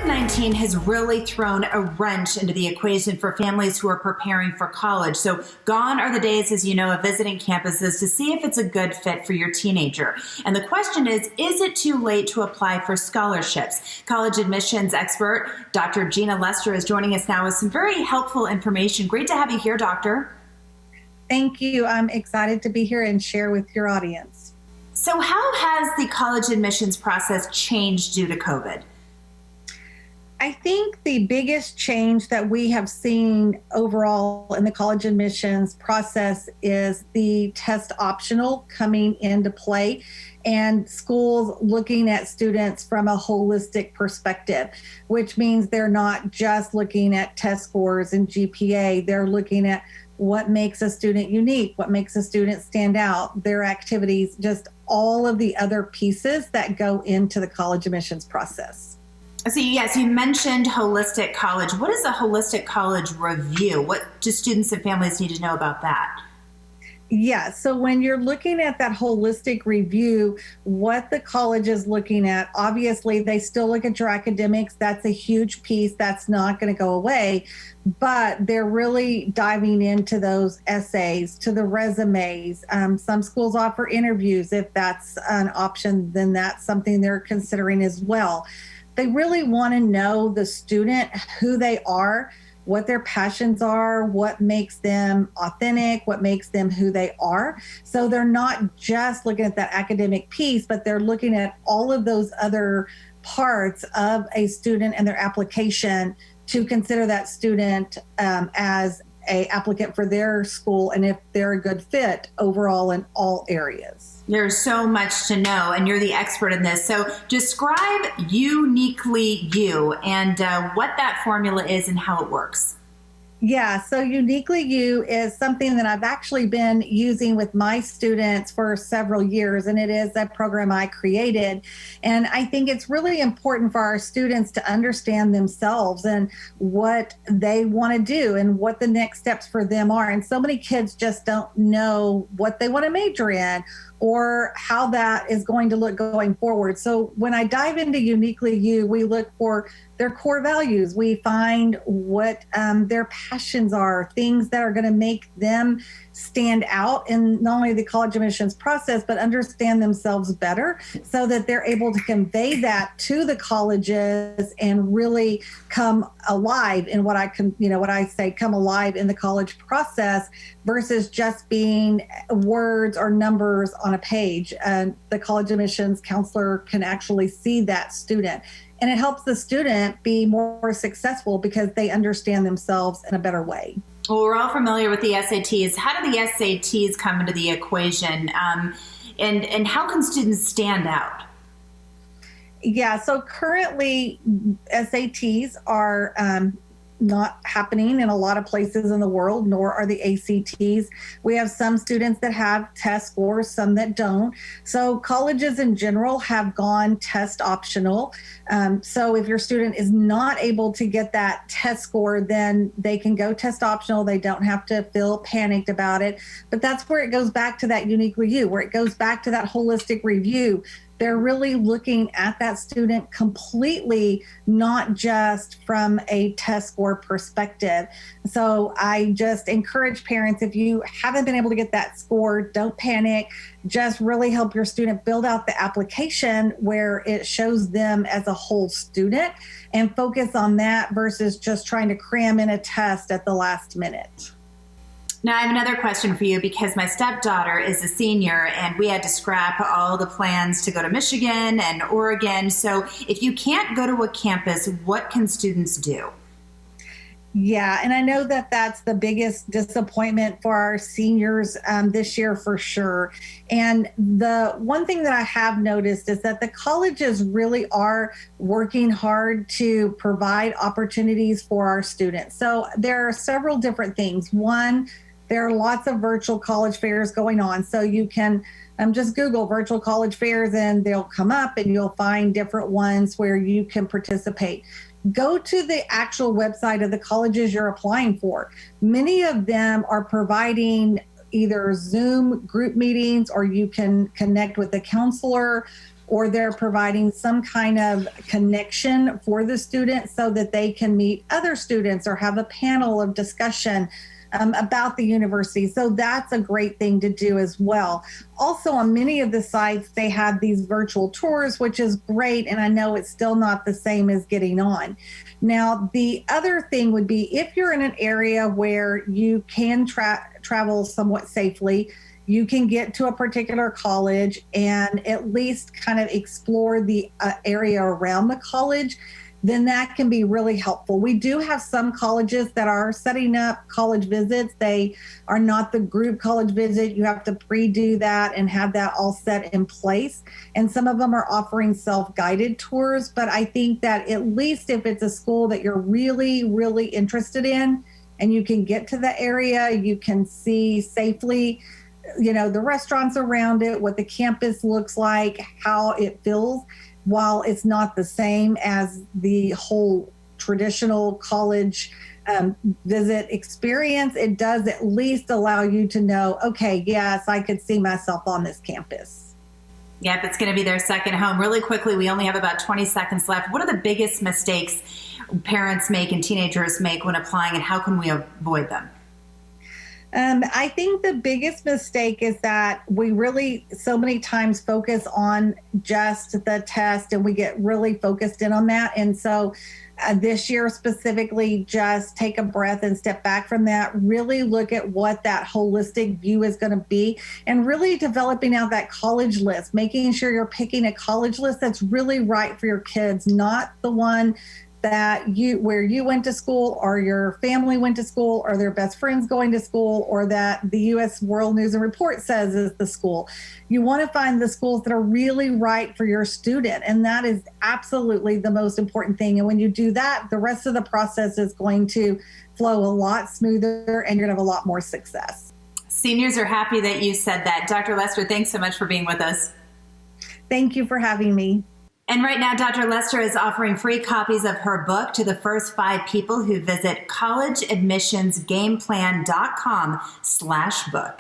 COVID-19 has really thrown a wrench into the equation for families who are preparing for college. So gone are the days, as you know, of visiting campuses to see if it's a good fit for your teenager. And the question is it too late to apply for scholarships? College admissions expert Dr. Gina Lester is joining us now with some very helpful information. Great to have you here, Doctor. Thank you. I'm excited to be here and share with your audience. So how has the college admissions process changed due to COVID? I think the biggest change that we have seen overall in the college admissions process is the test optional coming into play and schools looking at students from a holistic perspective, which means they're not just looking at test scores and GPA. They're looking at what makes a student unique, what makes a student stand out, their activities, just all of the other pieces that go into the college admissions process. So yes, you mentioned holistic college. What is a holistic college review? What do students and families need to know about that? Yeah, so when you're looking at that holistic review, what the college is looking at, obviously they still look at your academics. That's a huge piece. That's not going to go away. But they're really diving into those essays, to the resumes. Some schools offer interviews. If that's an option, then that's something they're considering as well. They really want to know the student, who they are, what their passions are, what makes them authentic, what makes them who they are. So they're not just looking at that academic piece, but they're looking at all of those other parts of a student and their application to consider that student as an applicant for their school and if they're a good fit overall in all areas. There's so much to know, and you're the expert in this. So describe Uniquely You and what that formula is and how it works. Yeah, so Uniquely You is something that I've actually been using with my students for several years, and it is a program I created. And I think it's really important for our students to understand themselves and what they want to do and what the next steps for them are. And so many kids just don't know what they want to major in or how that is going to look going forward. So when I dive into Uniquely You, we look for their core values. We find what their passions are, things that are going to make them stand out in not only the college admissions process, but understand themselves better so that they're able to convey that to the colleges and really come alive in what I say, come alive in the college process versus just being words or numbers on a page. And the college admissions counselor can actually see that student. And it helps the student be more successful because they understand themselves in a better way. Well, we're all familiar with the SATs. How do the SATs come into the equation? And how can students stand out? Yeah, so currently SATs are not happening in a lot of places in the world, nor are the ACTs. We have some students that have test scores, some that don't. So colleges in general have gone test optional. So if your student is not able to get that test score, then they can go test optional. They don't have to feel panicked about it. But that's where it goes back to that Uniquely You, where it goes back to that holistic review. They're really looking at that student completely, not just from a test score perspective. So I just encourage parents, if you haven't been able to get that score, don't panic. Just really help your student build out the application where it shows them as a whole student and focus on that versus just trying to cram in a test at the last minute. Now, I have another question for you because my stepdaughter is a senior and we had to scrap all the plans to go to Michigan and Oregon. So if you can't go to a campus, what can students do? Yeah, and I know that that's the biggest disappointment for our seniors this year for sure. And the one thing that I have noticed is that the colleges really are working hard to provide opportunities for our students. So there are several different things. One, there are lots of virtual college fairs going on. So you can just Google virtual college fairs and they'll come up and you'll find different ones where you can participate. Go to the actual website of the colleges you're applying for. Many of them are providing either Zoom group meetings or you can connect with the counselor or they're providing some kind of connection for the student so that they can meet other students or have a panel of discussion about the university. So that's a great thing to do as well. Also, on many of the sites, they have these virtual tours, which is great. And I know it's still not the same as getting on. Now, the other thing would be if you're in an area where you can travel somewhat safely, you can get to a particular college and at least kind of explore the area around the college, then that can be really helpful. We do have some colleges that are setting up college visits. They are not the group college visit. You have to pre-do that and have that all set in place. And some of them are offering self-guided tours. But I think that at least if it's a school that you're really, really interested in and you can get to the area, you can see safely, you know, the restaurants around it, what the campus looks like, how it feels. While it's not the same as the whole traditional college visit experience, it does at least allow you to know, okay, yes, I could see myself on this campus. Yep, it's going to be their second home. Really quickly, we only have about 20 seconds left. What are the biggest mistakes parents make and teenagers make when applying, and how can we avoid them? I think the biggest mistake is that we really so many times focus on just the test and we get really focused in on that. And so this year specifically, just take a breath and step back from that, really look at what that holistic view is going to be, and really developing out that college list, making sure you're picking a college list that's really right for your kids, not the one that where you went to school or your family went to school or their best friends going to school or that the U.S. World News and Report says is the school. You want to find the schools that are really right for your student. And that is absolutely the most important thing. And when you do that, the rest of the process is going to flow a lot smoother and you're going to have a lot more success. Seniors are happy that you said that. Dr. Lester, thanks so much for being with us. Thank you for having me. And right now, Dr. Lester is offering free copies of her book to the first 5 people who visit collegeadmissionsgameplan.com/book.